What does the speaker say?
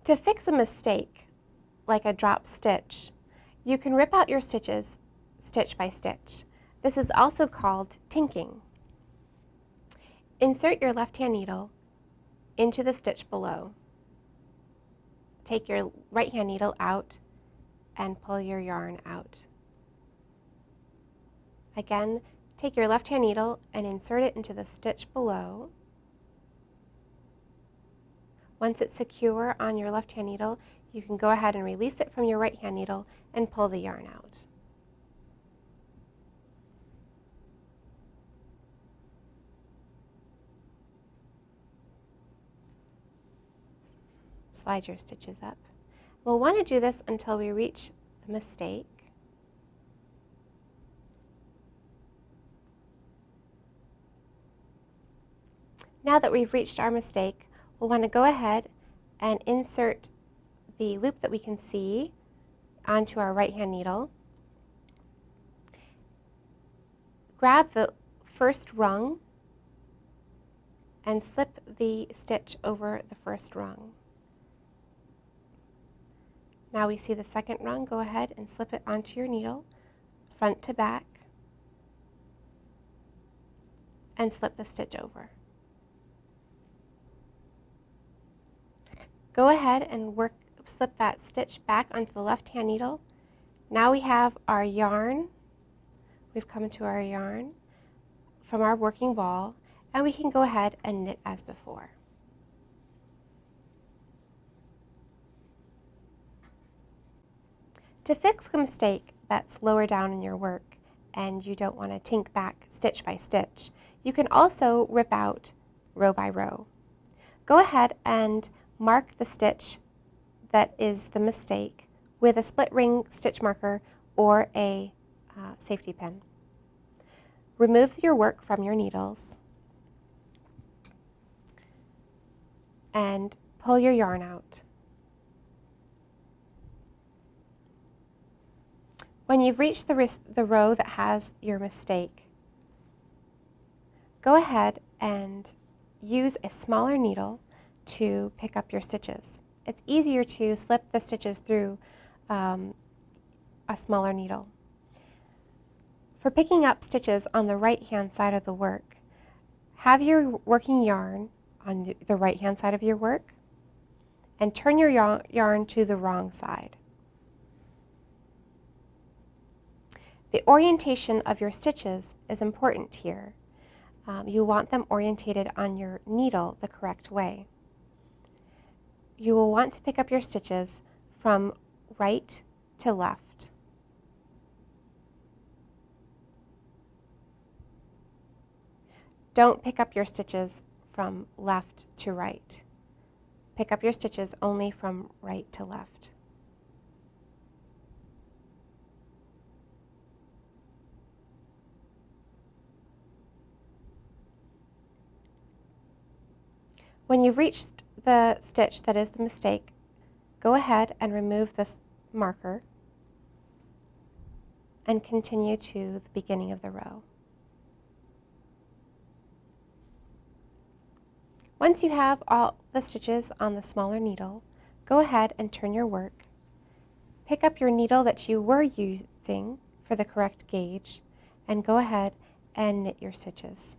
To fix a mistake, like a drop stitch, you can rip out your stitches stitch by stitch. This is also called tinking. Insert your left-hand needle into the stitch below. Take your right-hand needle out and pull your yarn out. Again, take your left-hand needle and insert it into the stitch below. Once it's secure on your left-hand needle, you can go ahead and release it from your right-hand needle and pull the yarn out. Slide your stitches up. We'll want to do this until we reach the mistake. Now that we've reached our mistake, we'll want to go ahead and insert the loop that we can see onto our right-hand needle. Grab the first rung and slip the stitch over the first rung. Now we see the second rung. Go ahead and slip it onto your needle, front to back, and slip the stitch over. Go ahead and slip that stitch back onto the left-hand needle. Now we have our yarn. We've come to our yarn from our working ball, and we can go ahead and knit as before. To fix a mistake that's lower down in your work and you don't want to tink back stitch by stitch, you can also rip out row by row. Go ahead and mark the stitch that is the mistake with a split ring stitch marker or a safety pin. Remove your work from your needles and pull your yarn out. When you've reached the row that has your mistake, go ahead and use a smaller needle to pick up your stitches. It's easier to slip the stitches through a smaller needle. For picking up stitches on the right-hand side of the work, have your working yarn on the right-hand side of your work and turn your yarn to the wrong side. The orientation of your stitches is important here. You want them orientated on your needle the correct way. You will want to pick up your stitches from right to left. Don't pick up your stitches from left to right. Pick up your stitches only from right to left. When you've reached the stitch that is the mistake, go ahead and remove this marker and continue to the beginning of the row. Once you have all the stitches on the smaller needle, go ahead and turn your work. Pick up your needle that you were using for the correct gauge and go ahead and knit your stitches.